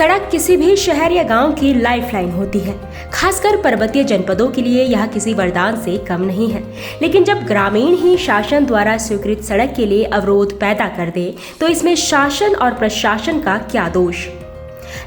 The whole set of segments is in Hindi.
सड़क किसी भी शहर या गांव की लाइफलाइन होती है। खासकर पर्वतीय जनपदों के लिए यह किसी वरदान से कम नहीं है। लेकिन जब ग्रामीण ही शासन द्वारा स्वीकृत सड़क के लिए अवरोध पैदा कर दे तो इसमें शासन और प्रशासन का क्या दोष।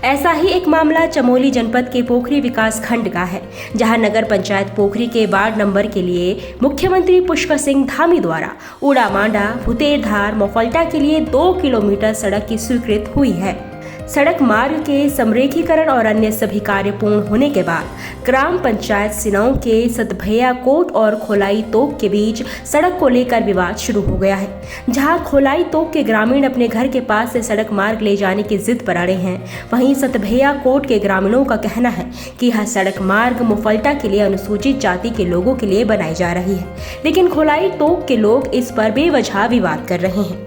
ऐसा ही एक मामला चमोली जनपद के पोखरी विकास खंड का है, जहां नगर पंचायत पोखरी के वार्ड नंबर के लिए मुख्यमंत्री पुष्कर सिंह धामी द्वारा उड़ा मांडा भुतेरधार मोफल्टा के लिए 2 किलोमीटर सड़क की स्वीकृत हुई है। सड़क मार्ग के समरेखीकरण और अन्य सभी कार्य पूर्ण होने के बाद ग्राम पंचायत सिनाऊ के सतभैया कोट और खोलाई तोक के बीच सड़क को लेकर विवाद शुरू हो गया है, जहां खोलाई तोक के ग्रामीण अपने घर के पास से सड़क मार्ग ले जाने की जिद पर अड़े हैं। वहीं सतभैया कोट के ग्रामीणों का कहना है कि यह सड़क मार्ग मुफल्टा के लिए अनुसूचित जाति के लोगों के लिए बनाई जा रही है, लेकिन खोलाई तोक के लोग इस पर बेवजह विवाद कर रहे हैं।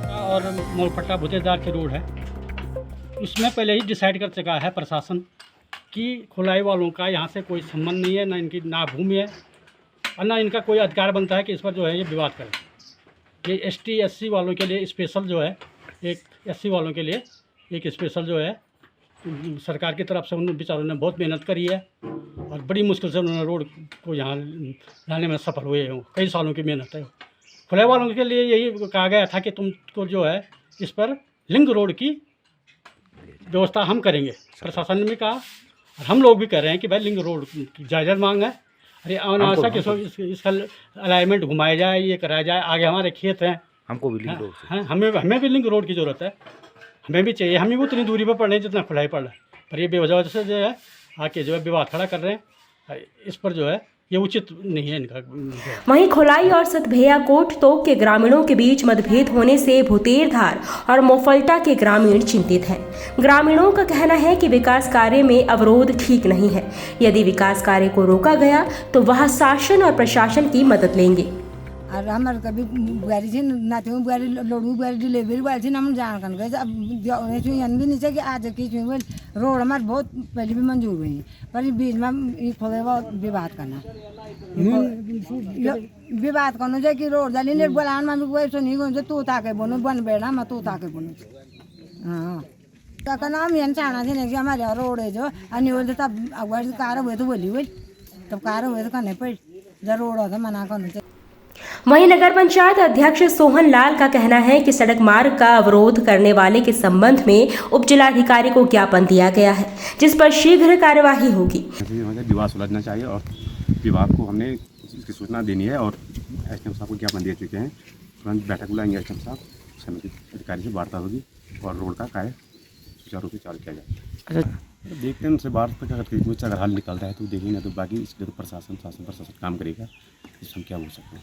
और मोलफट्टा भुतेरधार की रोड है, उसमें पहले ही डिसाइड कर चुका है प्रशासन कि खुलाई वालों का यहाँ से कोई संबंध नहीं है, ना इनकी ना भूमि है और ना इनका कोई अधिकार बनता है कि इस पर जो है ये विवाद करें। ये ST SC वालों के लिए स्पेशल जो है, एक SC वालों के लिए एक स्पेशल जो है सरकार की तरफ से उन बेचारों ने बहुत मेहनत करी है और बड़ी मुश्किल से उन्होंने रोड को यहाँ लाने में सफल हुए हैं। कई सालों की मेहनत है। खुलाई वालों के लिए यही कहा गया था कि तुमको जो है इस पर लिंक रोड की व्यवस्था हम करेंगे। प्रशासन ने भी कहा और हम लोग भी कह रहे हैं कि भाई लिंक रोड की जायज़ मांग है। अरे अनावश्यक कि इसका अलाइनमेंट घुमाया जाए, ये कराया जाए। आगे हमारे खेत हैं, हमको भी लिंक रोड है, हमें भी लिंक रोड की ज़रूरत है, हमें भी चाहिए। हम भी उतनी दूरी पर पड़ रहे हैं जितना खुलाई पड़ रहा है, पर ये बेवजह से जो है आके जो है विवाद खड़ा कर रहे हैं। इस पर जो है ये उचित नहीं है इनका। वहीं खोलाई और सतभैया कोट तोक के ग्रामीणों के बीच मतभेद होने से भुतेरधार और मोफल्टा के ग्रामीण चिंतित हैं। ग्रामीणों का कहना है कि विकास कार्य में अवरोध ठीक नहीं है। यदि विकास कार्य को रोका गया तो वह शासन और प्रशासन की मदद लेंगे। और हमारे कभी बुआरी थी नाते बुआरी लोडू बुआरी डिलीवरी वाली थी, हम जान कर गए। अब भी नहीं कि आज की रोड हमारे बहुत पहले भी मंजूर हुई, पर बीच में खोले विवाद करना चाहिए कि रोड डाली नहीं बोलान में वैसे नहीं गो तू ताके बोनो बन बैठा मैं तू ताके बोनो। हाँ तो नाम ये चाहना थे कि हमारे रोड है जो अन्य तब अगवार कार हुए तो बोली हुई तब कार हुए तो करने पर जब रोड होता मना करना चाहिए। वहीं नगर पंचायत अध्यक्ष सोहन लाल का कहना है कि सड़क मार्ग का अवरोध करने वाले के संबंध में उप जिलाधिकारी को ज्ञापन दिया गया है, जिस पर शीघ्र कार्यवाही होगी। विवाद सुलझना चाहिए और विभाग को हमने इसकी सूचना देनी है और एसडीएम साहब को ज्ञापन दे चुके हैं। तुरंत बैठक बुलाएंगे एसडीएम साहब, समिति अधिकारी से वार्ता होगी और रोड का कार्य सुचारू रूप से चालू किया जाए। अच्छा देखते हैं उनसे बात तक अगर कुछ अगर हल निकलता है तो देखेंगे, तो बाकी इसके तो प्रशासन काम करेगा, इसमें हम क्या बोल सकते हैं।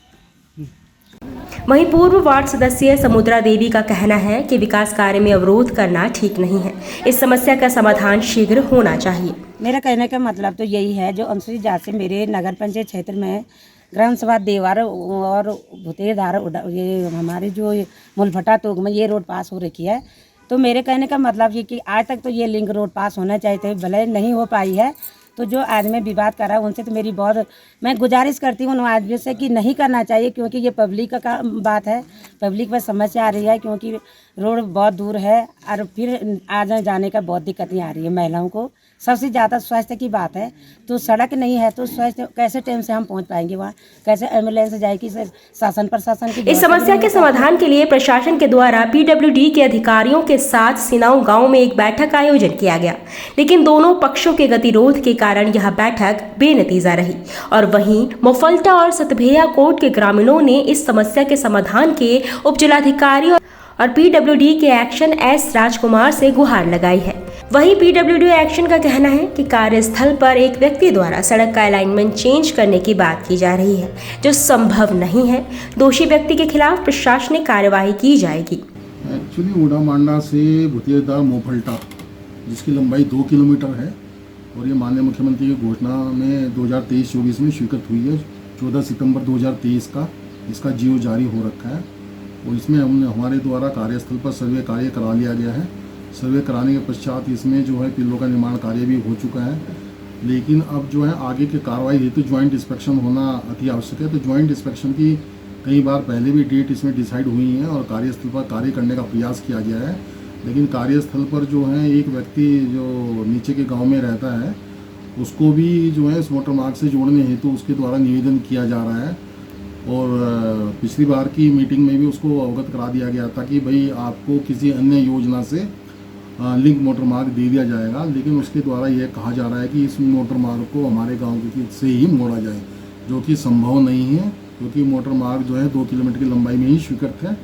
वहीं पूर्व वार्ड सदस्य समुद्रा देवी का कहना है कि विकास कार्य में अवरोध करना ठीक नहीं है। इस समस्या का समाधान शीघ्र होना चाहिए। मेरा कहने का मतलब तो यही है, जो अनुसूचित जाति से मेरे नगर पंचायत क्षेत्र में ग्राम सभा देवार और भुतेरधार ये हमारे जो मुलफटा तोक में ये रोड पास हो रखी है, तो मेरे कहने का मतलब ये कि आज तक तो ये लिंक रोड पास होना चाहिए थे, भले नहीं हो पाई है। तो जो आज में विवाद कर रहा है उनसे तो मेरी बहुत मैं गुजारिश करती हूँ उन आदमियों से कि नहीं करना चाहिए, क्योंकि ये पब्लिक का बात है, पब्लिक पर समस्या आ रही है, क्योंकि रोड बहुत दूर है और फिर आने जाने का बहुत दिक्कतें आ रही है महिलाओं को। सबसे ज़्यादा स्वास्थ्य की बात है, तो सड़क नहीं है तो स्वास्थ्य कैसे टाइम से हम पहुंच पाएंगे वहाँ, कैसे एम्बुलेंस जाएगी, शासन प्रशासन की। इस समस्या के समाधान के लिए प्रशासन के द्वारा PWD के अधिकारियों के साथ सिनाऊ गांव में एक बैठक का आयोजन किया गया, लेकिन दोनों पक्षों के गतिरोध के कारण यह बैठक बेनतीजा रही। और वहीं मोफल्टा और सतभैया कोट के ग्रामीणों ने इस समस्या के समाधान के उप जिलाधिकारी और PWD के एक्शन S राजकुमार से गुहार लगाई है। वहीं PWD एक्शन का कहना है कि कार्यस्थल पर एक व्यक्ति द्वारा सड़क का अलाइनमेंट चेंज करने की बात की जा रही है, जो संभव नहीं है। दोषी व्यक्ति के खिलाफ प्रशासनिक कार्यवाही की जाएगी। एक्चुअली उड़ा मांडा से भुतेरधार मोफल्टा जिसकी लंबाई 2 किलोमीटर है और ये माननीय मुख्यमंत्री की घोषणा में 2023-24 में स्वीकृत हुई है। 14 सितंबर 2023 का इसका जीओ जारी हो रखा है और इसमें हमारे द्वारा कार्यस्थल पर सर्वे कार्य करा लिया गया है। सर्वे कराने के पश्चात इसमें जो है पिल्लों का निर्माण कार्य भी हो चुका है, लेकिन अब जो है आगे की कार्रवाई हेतु ज्वाइंट इंस्पेक्शन होना अति आवश्यक है। तो ज्वाइंट इंस्पेक्शन की कई बार पहले भी डेट इसमें डिसाइड हुई है और कार्यस्थल पर कार्य करने का प्रयास किया गया है। लेकिन कार्यस्थल पर जो है एक व्यक्ति जो नीचे के गांव में रहता है उसको भी जो है इस मोटर मार्ग से जोड़ने हेतु तो उसके द्वारा निवेदन किया जा रहा है। और पिछली बार की मीटिंग में भी उसको अवगत करा दिया गया था कि भाई आपको किसी अन्य योजना से लिंक मोटर मार्ग दे दिया जाएगा, लेकिन उसके द्वारा यह कहा जा रहा है कि इस मोटर मार्ग को हमारे गांव से ही मोड़ा जाए, जो कि संभव नहीं है क्योंकि मोटर मार्ग जो है 2 किलोमीटर की लंबाई में ही स्वीकृत है।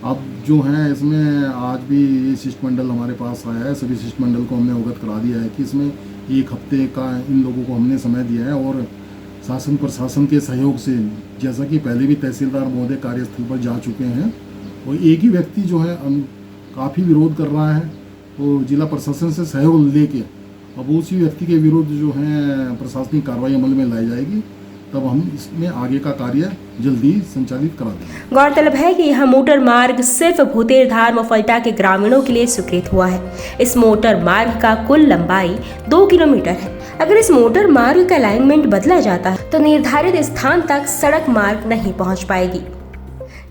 अब जो है इसमें आज भी ये शिष्टमंडल हमारे पास आया है, सभी शिष्टमंडल को हमने अवगत करा दिया है कि इसमें 1 हफ्ते का इन लोगों को हमने समय दिया है और शासन प्रशासन के सहयोग से, जैसा कि पहले भी तहसीलदार महोदय कार्यस्थल पर जा चुके हैं और एक ही व्यक्ति जो है काफ़ी विरोध कर रहा है, तो जिला प्रशासन से सहयोग लेके अब उसी व्यक्ति के विरुद्ध जो है प्रशासनिक कार्रवाई अमल में लाई जाएगी, तब हम इसमें आगे का कार्य जल्दी संचालित करा देंगे। गौरतलब है कि यह मोटर मार्ग सिर्फ भुतेरधार मोफल्टा के ग्रामीणों के लिए स्वीकृत हुआ है। इस मोटर मार्ग का कुल लंबाई 2 किलोमीटर है। अगर इस मोटर मार्ग का अलाइनमेंट बदला जाता है तो निर्धारित स्थान तक सड़क मार्ग नहीं पहुंच पाएगी,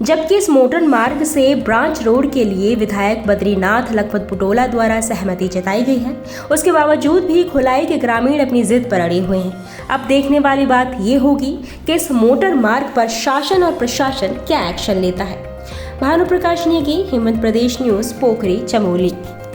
जबकि इस मोटर मार्ग से ब्रांच रोड के लिए विधायक बद्रीनाथ लखपत बुटोला द्वारा सहमति जताई गई है। उसके बावजूद भी खुलाई के ग्रामीण अपनी जिद पर अड़े हुए हैं। अब देखने वाली बात ये होगी कि इस मोटर मार्ग पर शासन और प्रशासन क्या एक्शन लेता है। भानु प्रकाश नेगी, हिमंत प्रदेश न्यूज़, पोखरी, चमोली।